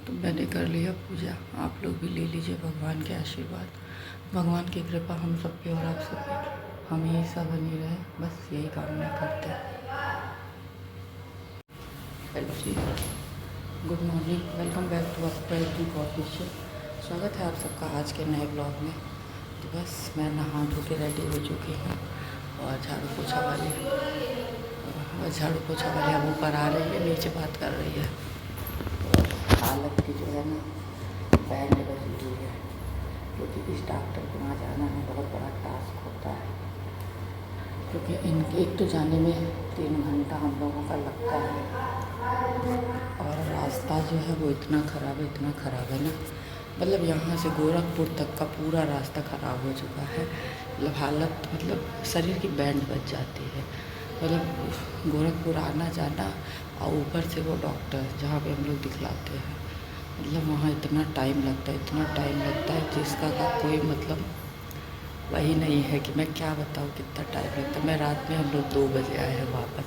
तो मैंने कर लिया पूजा। आप लोग भी ले लीजिए भगवान के आशीर्वाद, भगवान की कृपा हम सब पे और आप सब पे हमेशा बनी रहे, बस यही कामना करते हैं। Hello ji, good morning, welcome back to अपनी ऑफिशियल। स्वागत है आप सबका आज के नए ब्लॉग में। तो बस मैं नहा धो के रेडी हो चुकी हूँ और झाड़ू पोछा वाली अब ऊपर आ रही है, नीचे बात कर रही है। और हालत की जो है ना बैंड बजी हुई है, क्योंकि इस डॉक्टर के वहाँ जाना है बहुत बड़ा टास्क होता है, क्योंकि इनके एक तो जाने में 3 घंटा हम लोगों का लगता है और रास्ता जो है वो इतना ख़राब है ना, मतलब यहाँ से गोरखपुर तक का पूरा रास्ता ख़राब हो चुका है। मतलब हालत, मतलब शरीर की बैंड बज जाती है। मतलब गोरखपुर आना जाना और ऊपर से वो डॉक्टर जहाँ पे हम लोग दिखलाते हैं, मतलब वहाँ इतना टाइम लगता है जिसका का कोई मतलब वही नहीं है कि मैं क्या बताऊँ कितना टाइम लगता है। मैं रात में हम लोग 2 बजे आए हैं वापस।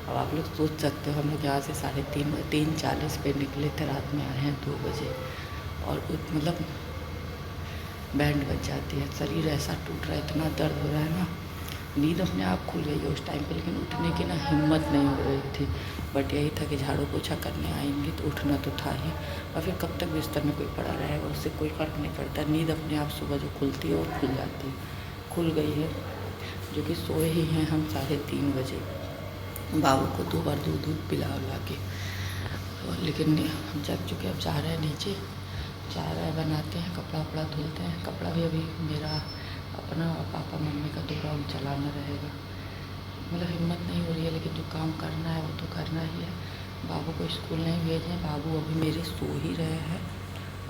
अब आप लोग सोच सकते हो, हम लोग यहाँ से 3:40 पे निकले थे, रात में आए हैं 2 बजे। और मतलब बैंड बज जाती है, शरीर ऐसा टूट रहा है, इतना दर्द हो रहा है ना। नींद अपने आप खुल गई है उस टाइम पे, लेकिन उठने की ना हिम्मत नहीं हो रही थी। बट यही था कि झाड़ू पोछा करने आएंगे तो उठना तो था ही, और फिर कब तक बिस्तर में कोई पड़ा रहेगा, उससे कोई फ़र्क नहीं पड़ता। नींद अपने आप सुबह जो खुलती है वो खुल जाती है, खुल गई है। जो कि सोए ही हैं हम 3:30 बजे, बाबू को 2 बार दूध पिला उला के। और लेकिन हम जग चुके, अब जा रहे हैं नीचे, चाय वाय बनाते हैं, कपड़ा वपड़ा धुलते हैं। कपड़ा भी अभी मेरा अपना और पापा मम्मी का दुकान चलाना रहेगा। मतलब हिम्मत नहीं हो रही है, लेकिन जो काम करना है वो तो करना ही है। बाबू को स्कूल नहीं भेजें, बाबू अभी मेरे सो ही रहे हैं।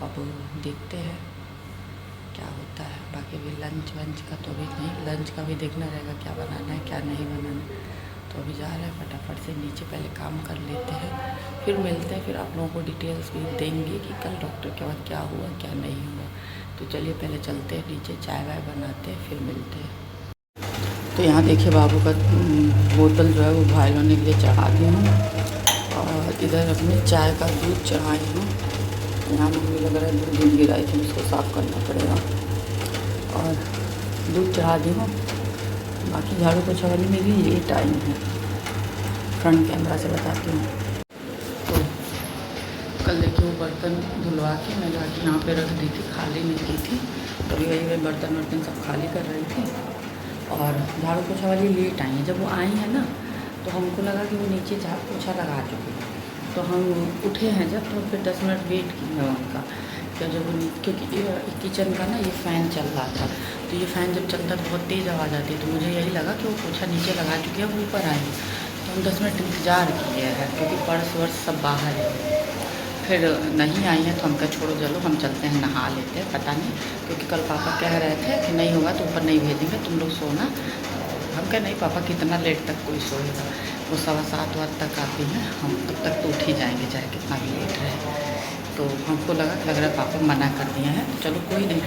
अब देखते हैं क्या होता है। बाकी अभी लंच वंच का तो अभी नहीं, लंच का भी देखना रहेगा क्या बनाना है क्या नहीं बनाना है। तो अभी जा रहे हैं फटाफट से नीचे, पहले काम कर लेते हैं, फिर मिलते हैं। फिर आप लोगों को डिटेल्स भी देंगे कि कल डॉक्टर के बाद क्या हुआ क्या नहीं हुआ। तो चलिए पहले चलते हैं नीचे, चाय वाय बनाते हैं, फिर मिलते हैं। तो यहाँ देखिए बाबू का बोतल जो है वो भाई लोने के लिए चढ़ा दी हूँ, और इधर अपने चाय का दूध चढ़ाई हूँ। यहाँ मुझे लग रहा है दूध गिराई थी, उसको साफ़ करना पड़ेगा। और दूध चढ़ा दी हूँ। बाकी झाड़ू पोछा वाली मेरी ये टाइम है, फ्रंट कैमरा से बताती हूँ। तो कल देखिए वो बर्तन धुलवा के मैं जाके यहाँ पे रख दी थी, खाली नहीं की थी। कभी वही वे बर्तन सब खाली कर रही थी। और झाड़ू पोछा वाली लेट आई है, जब वो आई है ना तो हमको लगा कि वो नीचे झाड़ू पोछा लगा चुकी है। तो हम उठे हैं जब, तो फिर 10 मिनट वेट किया उनका। तो जब क्योंकि किचन का ना ये फ़ैन चल रहा था, तो ये फ़ैन जब चलता है तो बहुत तेज़ आवाज़ आती है। तो मुझे यही लगा कि वो पोछा नीचे लगा चुकी है, वो ऊपर आएंगे। तो हम 10 मिनट इंतज़ार किए हैं, क्योंकि पर्स वर्स सब बाहर है। फिर नहीं आई हैं तो हम कहा छोड़ो चलो हम चलते हैं, नहा लेते हैं। पता नहीं, क्योंकि कल पापा कह रहे थे कि नहीं होगा तो ऊपर नहीं भेजेंगे, तुम लोग सोना। हम कहे नहीं पापा कितना लेट तक कोई सोएगा, वो 7:15 तक आती हैं, हम तब तक तो उठ ही जाएंगे चाहे कितना भी लेट रहे। तो हमको लग रहा है पापा मना कर दिए हैं, तो चलो कोई नहीं।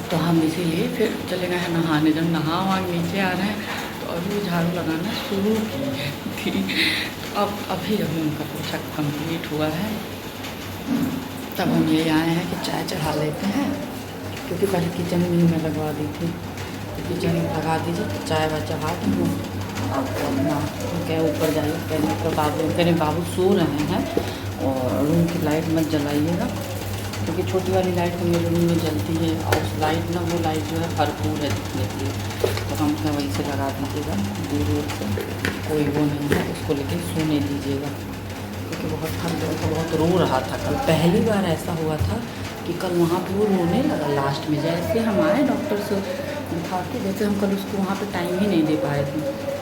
तो हम इसीलिए फिर चले गए हैं नहाने। जब नहा वहाँ नीचे आ रहे हैं तो अभी झाड़ू लगाना शुरू की थी। तो अब अभी उनका पोछा कंप्लीट हुआ है, तब हम ये आए हैं कि चाय चढ़ा लेते हैं, क्योंकि पहले किचन में ही मैं लगवा दी थी। तो किचन में लगा दीजिए तो चाय वाय चढ़ा दी हूँ। आपको अपना क्या ऊपर जाइए, कहने बाबू सो रहे हैं और रूम की लाइट मत जलाइएगा, क्योंकि छोटी वाली लाइट तो मेरे रूम में जलती है, और उस लाइट ना वो लाइट जो है भरपूर है दिखने के लिए। तो हम क्या वहीं से लगा दीजिएगा, दूर से, कोई वो नहीं है, उसको लेके सोने दीजिएगा। क्योंकि बहुत ठंड था, बहुत रो रहा था कल। पहली बार ऐसा हुआ था कि कल वहाँ पे वो रोने लगा लास्ट में। जैसे हम आए डॉक्टर से दिखा के, जैसे हम कल उसको वहाँ पे टाइम ही नहीं दे पाए थे।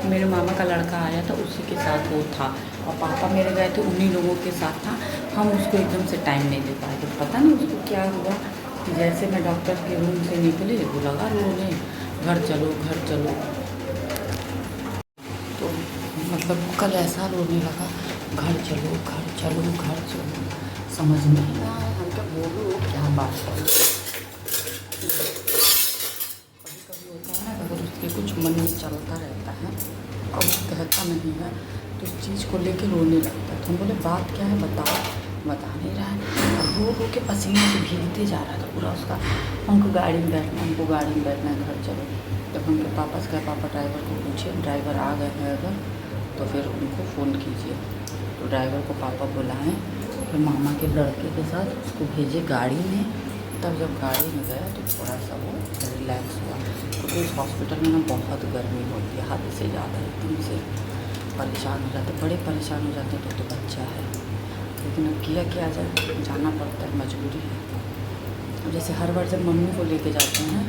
मेरे मामा का लड़का आया था, उसी के साथ वो था, और पापा मेरे गए थे उन्हीं लोगों के साथ था। हम उसको एकदम से टाइम नहीं दे पाए थे। पता नहीं उसको क्या हुआ कि जैसे मैं डॉक्टर के रूम से निकली वो लगा रोने, घर चलो घर चलो। तो मतलब कल ऐसा रोने लगा, घर चलो घर चलो घर चलो, समझ नहीं आया हम क्या बोलो क्या बात करो। कभी कभी होता है ना, अगर उसके कुछ मन में चलता रहता है और वो कहता नहीं है तो उस चीज़ को लेके रोने लगता है। तो हम बोले बात क्या है बताओ। बता नहीं रहा है। अब रो के पसीने से भीगते जा रहा था पूरा उसका। हमको गाड़ी में बैठना है, घर चलो। जब उनके पापा से कहा, पापा ड्राइवर को पूछिए, ड्राइवर आ गए हैं अगर तो फिर उनको फ़ोन कीजिए। तो ड्राइवर को पापा बुलाएं, फिर मामा के लड़के के साथ उसको भेजे गाड़ी में। तब जब गाड़ी में गया तो थोड़ा सा वो रिलैक्स हुआ, क्योंकि उस हॉस्पिटल में ना बहुत गर्मी होती है, हद से ज़्यादा, एकदम से परेशान हो जाते, बड़े परेशान हो जाते हैं। तो बच्चा है, लेकिन अब किया जाए, जाना पड़ता है, मजबूरी है। जैसे हर बार जब मम्मी को लेके जाते हैं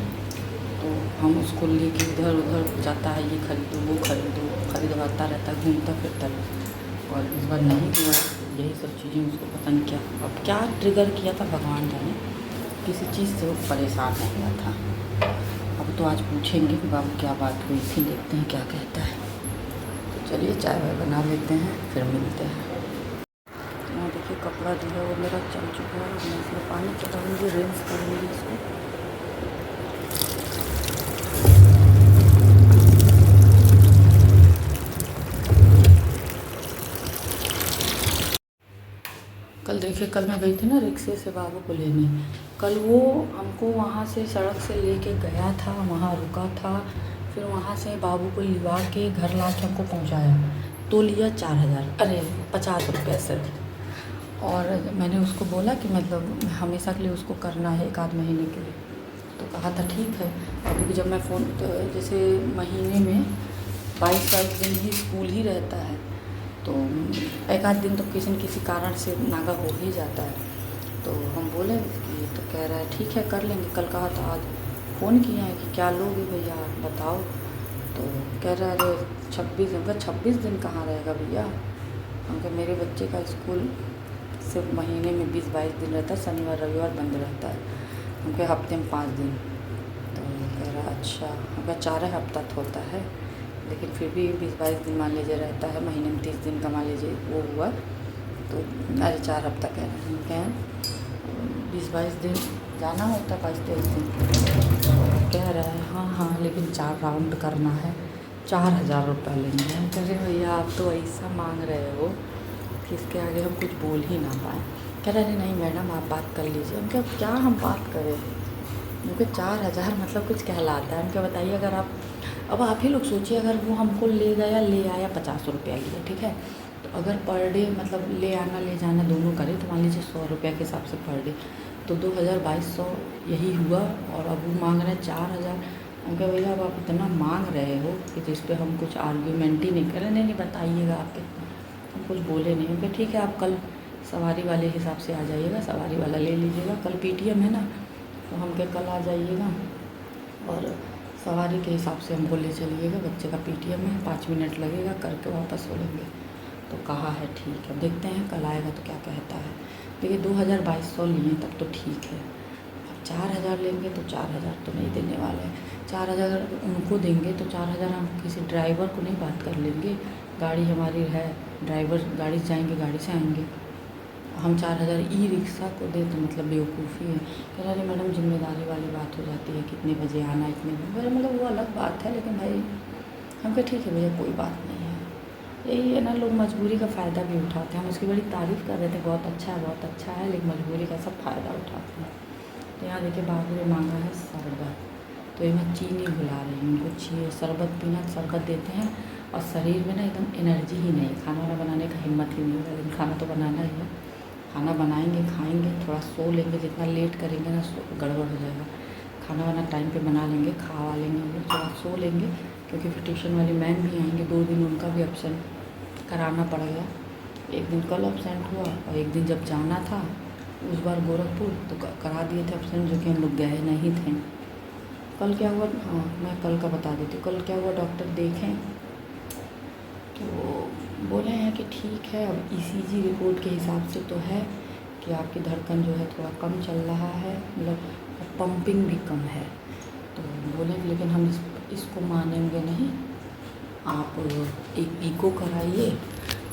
तो हम उसको लेके इधर उधर जाता है, ये खरीदो वो खरीदो, खरीदवाता रहता है, घूमता फिरता है। और इस बार नहीं हुआ, यही सब चीज़ें उसको पता नहीं क्या, अब क्या ट्रिगर किया था भगवान जाने, किसी चीज़ से वो परेशान हो गया था। अब तो आज पूछेंगे कि बाबू क्या बात हुई थी, देखते हैं क्या कहता है। तो चलिए चाय वाय बना लेते हैं, फिर मिलते हैं। यहाँ देखिए कपड़ा जो है वो मेरा चल चुका है, मैं इसमें पानी चढ़ाऊँगी, रिंस करूँगी इसको। कल देखिए, कल मैं गई थी ना रिक्शे से बाबू को लेने। कल वो हमको वहाँ से सड़क से लेके गया था, वहाँ रुका था, फिर वहाँ से बाबू को लिवा के घर ला के हमको पहुँचाया। तो लिया 4000, अरे 50 रुपये सिर्फ। और मैंने उसको बोला कि मतलब हमेशा के लिए उसको करना है, 1 आध महीने के लिए। तो कहा था ठीक है। अभी भी जब मैं फ़ोन, तो जैसे महीने में 22 दिन ही स्कूल ही रहता है, तो 1 आध दिन तो किसी न किसी कारण से नागा हो ही जाता है। तो हम बोले कि, तो कह रहा है ठीक है कर लेंगे। कल कहा था, आज फ़ोन किया है कि क्या लोगे भैया आप बताओ। तो कह रहा है अरे 26 दिन का, 26 दिन कहाँ रहेगा भैया। हम कहा मेरे बच्चे का स्कूल सिर्फ महीने में 20-22 दिन रहता है, शनिवार रविवार बंद रहता है, हम कहा हफ्ते में 5 दिन। तो कह रहा अच्छा, हम कहा 4 हफ्ता तो होता है, लेकिन फिर भी 20-22 दिन मान लीजिए रहता है, महीने में 30 दिन का मान लीजिए वो हुआ, तो अरे 4 हफ्ता कह रहे हैं। क्या 20-22 दिन जाना होता, 22-23 दिन। कह रहा है हाँ लेकिन 4 राउंड करना है, 4000 रुपये लेंगे। हम कह रहे भैया आप तो ऐसा मांग रहे हो कि इसके आगे हम कुछ बोल ही ना पाएँ। कह रहे अरे नहीं मैडम आप बात कर लीजिए। हम क्या हम बात करें, क्योंकि 4000 मतलब कुछ कहलाता है। हम क्या बताइए, अगर आप, अब आप ही लोग सोचिए, अगर वो हमको ले आया 50 रुपया लिया, ठीक है, तो अगर पर डे मतलब ले आना ले जाना दोनों करें तो मान लीजिए 100 रुपये के हिसाब से पर डे, तो 2200 यही हुआ। और अब वो मांग रहे हैं 4000। हम कहा भैया अब आप इतना मांग रहे हो कि जिस पे हम कुछ आर्ग्यूमेंट ही नहीं करें। नहीं बताइएगा आप कितना, हम कुछ बोले नहीं। हम कहा ठीक है आप कल सवारी वाले हिसाब से आ जाइएगा, सवारी वाला ले लीजिएगा, कल PTM है ना, तो हम कल आ जाइएगा और सवारी के हिसाब से हमको ले चलिएगा, बच्चे का PTM है, 5 मिनट लगेगा, करके वापस हो लेंगे। तो कहा है ठीक है, देखते हैं कल आएगा तो क्या कहता है। देखिए 2200 लिए तब तो ठीक है, अब 4000 लेंगे तो 4000 तो नहीं देने वाले हैं। 4000 उनको देंगे तो 4000 हम किसी ड्राइवर को नहीं बात कर लेंगे, गाड़ी हमारी है, ड्राइवर गाड़ी से जाएंगे, गाड़ी से आएंगे। हम 4000 ई-रिक्शा को दे तो मतलब बेवकूफ़ी है। कह रहा अरे मैडम जिम्मेदारी वाली बात हो जाती है, कितने बजे आना, इतने बजे, मतलब वो अलग बात है। लेकिन भाई हम कहा ठीक है भैया कोई बात नहीं है। यही है ना, लोग मजबूरी का फ़ायदा भी उठाते हैं। हम उसकी बड़ी तारीफ़ कर रहे थे, बहुत अच्छा है, लेकिन मजबूरी का सब फ़ायदा उठाते हैं। तो यहाँ देखिए बाबू ने मांगा है शरबत, तो ये मैं चीनी भुला रही हूँ, उनको चाहिए शरबत पीना, शरबत देते हैं और शरीर में ना एकदम एनर्जी ही नहीं, खाना वाना बनाने का हिम्मत ही नहीं होगा। लेकिन खाना तो बनाना ही है, खाना बनाएंगे, खाएंगे, थोड़ा सो लेंगे, जितना लेट करेंगे ना गड़बड़ हो जाएगा। खाना वाना टाइम पे बना लेंगे, खा लेंगे, हम लोग थोड़ा सो लेंगे, क्योंकि फिर ट्यूशन वाली मैम भी आएंगे, 2 दिन उनका भी एब्सेंट कराना पड़ेगा। 1 दिन कल एब्सेंट हुआ और 1 दिन जब जाना था उस बार गोरखपुर तो करा दिए थे एब्सेंट, जो कि हम लोग गए नहीं थे। कल क्या हुआ, हाँ मैं कल का बता देती हूँ। कल क्या हुआ, डॉक्टर देखें तो बोले हैं कि ठीक है, अब ECG रिपोर्ट के हिसाब से तो है कि आपकी धड़कन जो है थोड़ा कम चल रहा है, मतलब पंपिंग भी कम है। तो बोले लेकिन हम इसको मानेंगे नहीं, आप एक इको कराइए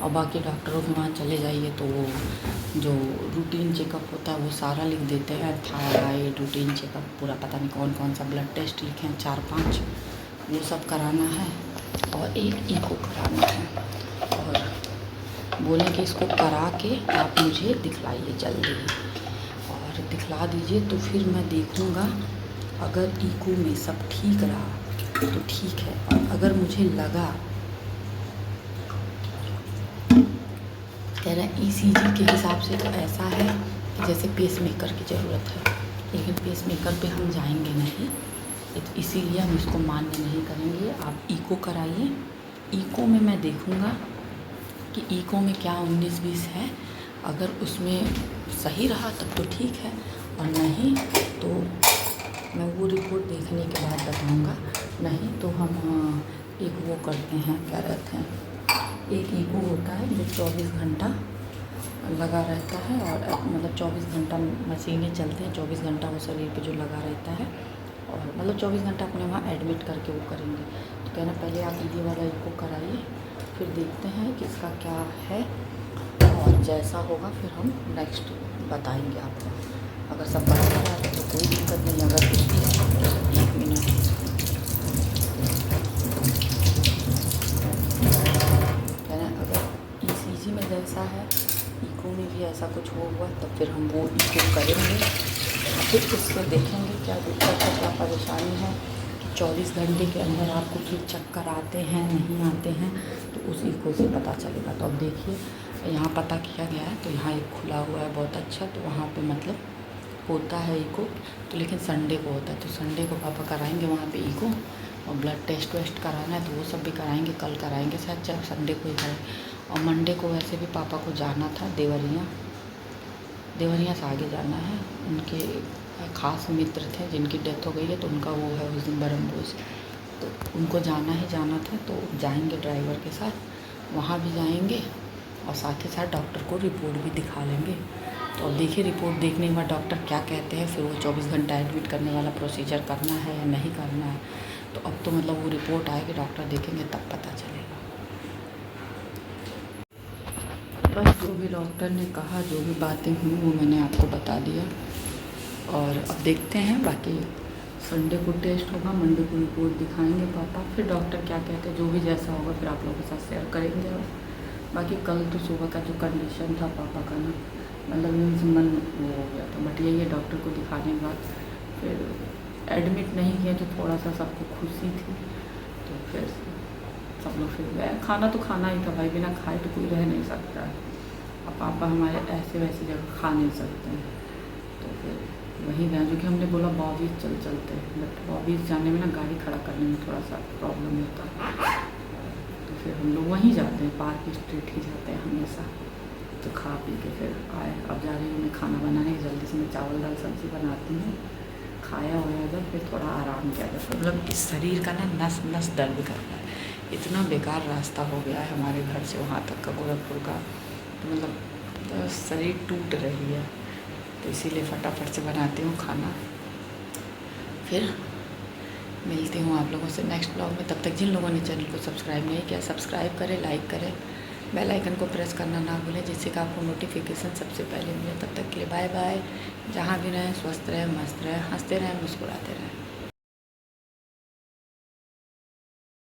और बाकी डॉक्टरों के वहाँ चले जाइए, तो वो जो रूटीन चेकअप होता है वो सारा लिख देते हैं, थायराइड रूटीन चेकअप पूरा, पता नहीं कौन कौन सा ब्लड टेस्ट लिखे हैं 4-5, वो सब कराना है और एक इको कराना है। और बोले कि इसको करा के आप मुझे दिखलाइए जल्दी, और दिखला दीजिए तो फिर मैं देखूँगा। अगर ईको में सब ठीक रहा तो ठीक है, और अगर मुझे लगा, कह रहे हैं ECG के हिसाब से तो ऐसा है कि जैसे पेसमेकर की ज़रूरत है, लेकिन पेसमेकर पे हम जाएंगे नहीं, इसीलिए हम इसको मान्य नहीं करेंगे। आप ईको कराइए, ईको में मैं देखूँगा कि ईको में क्या 19-20 है। अगर उसमें सही रहा तब तो ठीक है, और नहीं तो मैं वो रिपोर्ट देखने के बाद बताऊँगा। नहीं तो हम एक वो करते हैं, क्या रहते हैं, एक ईको होता है जो 24 घंटा लगा रहता है, और मतलब 24 घंटा मशीनें चलती हैं, 24 घंटा वो शरीर पे जो लगा रहता है, और मतलब 24 घंटा अपने वहाँ एडमिट करके वो करेंगे। तो कहना पहले आप ये वाला ईको कराइए, फिर देखते हैं कि इसका क्या है, और जैसा होगा फिर हम नेक्स्ट बताएंगे आपको। अगर सब बराबर आता है तो कोई दिक्कत नहीं। अगर 1 मिनट, कहना अगर ECG में जैसा है, ईको में भी ऐसा कुछ हुआ तो फिर हम वो ईको करेंगे, फिर उससे देखेंगे क्या दिक्कत है, क्या परेशानी है, कि 24 घंटे के अंदर आपको फिर चक्कर आते हैं नहीं आते हैं, तो उस ईको से पता चलेगा। तो अब देखिए यहाँ पता किया गया है, तो यहाँ एक खुला हुआ है बहुत अच्छा, तो वहाँ पे मतलब होता है ईको, तो लेकिन संडे को होता है, तो संडे को पापा कराएंगे वहाँ पे ईको, और ब्लड टेस्ट वेस्ट कराना है तो वो सब भी कराएंगे, कल कराएंगे शायद, चाहे संडे को ही कराएं। और मंडे को वैसे भी पापा को जाना था देवरिया से आगे जाना है, उनके ख़ास मित्र थे जिनकी डेथ हो गई है, तो उनका वो है उस दिन ब्रह्मभोज, तो उनको जाना था, तो जाएंगे ड्राइवर के साथ, वहाँ भी जाएंगे, और साथ ही साथ डॉक्टर को रिपोर्ट भी दिखा लेंगे। तो अब देखिए रिपोर्ट देखने के बाद डॉक्टर क्या कहते हैं, फिर वो 24 घंटा एडमिट करने वाला प्रोसीजर करना है या नहीं करना है। तो अब तो मतलब वो रिपोर्ट आएगी, डॉक्टर देखेंगे तब पता चलेगा। बस जो भी डॉक्टर ने कहा, जो भी बातें हुई वो मैंने आपको बता दिया, और अब देखते हैं। बाकी संडे को टेस्ट होगा, मंडे को रिपोर्ट दिखाएंगे पापा, फिर डॉक्टर क्या कहते हैं, जो भी जैसा होगा फिर आप लोगों के साथ शेयर करेंगे। और बाकी कल तो सुबह का जो कंडीशन था पापा का ना, मतलब मन वो हो गया था, बट यही है डॉक्टर को दिखाने के बाद फिर एडमिट नहीं किया, तो थोड़ा सा सबको खुशी थी, तो फिर सब लोग फिर गए। खाना तो खाना ही था भाई, बिना खाए तो कोई रह नहीं सकता है। अब पापा हमारे ऐसे वैसी जगह खा नहीं सकते हैं, तो फिर वहीं गए, जो कि हमने बोला बॉबीज चलते हैं, बट बॉबीज जाने में ना गाड़ी खड़ा करने में थोड़ा सा प्रॉब्लम होता है, तो फिर हम लोग वहीं जाते हैं, पार्क स्ट्रीट ही जाते हैं हमेशा। तो खा पी के फिर आए, अब जा रही हूँ मैं खाना बनाने, जल्दी से मैं चावल दाल सब्ज़ी बनाती हूँ, खाया हुआ जब फिर थोड़ा आराम किया जाए। मतलब इस शरीर का ना नस नस दर्द करता है, इतना बेकार रास्ता हो गया है हमारे घर से वहाँ तक का, गोरखपुर का, तो मतलब शरीर टूट रही है, तो इसीलिए फटाफट से बनाती हूँ खाना। फिर मिलती हूँ आप लोगों से नेक्स्ट ब्लॉग में। तब तक जिन लोगों ने चैनल को सब्सक्राइब नहीं किया, सब्सक्राइब करें, लाइक करें, बेल आइकन को प्रेस करना ना भूलें, जिससे कि आपको नोटिफिकेशन सबसे पहले मिले। तब तक के लिए बाय बाय। जहाँ भी रहें स्वस्थ रहें, मस्त रहें, हंसते रहें, मुस्कुराते रहें।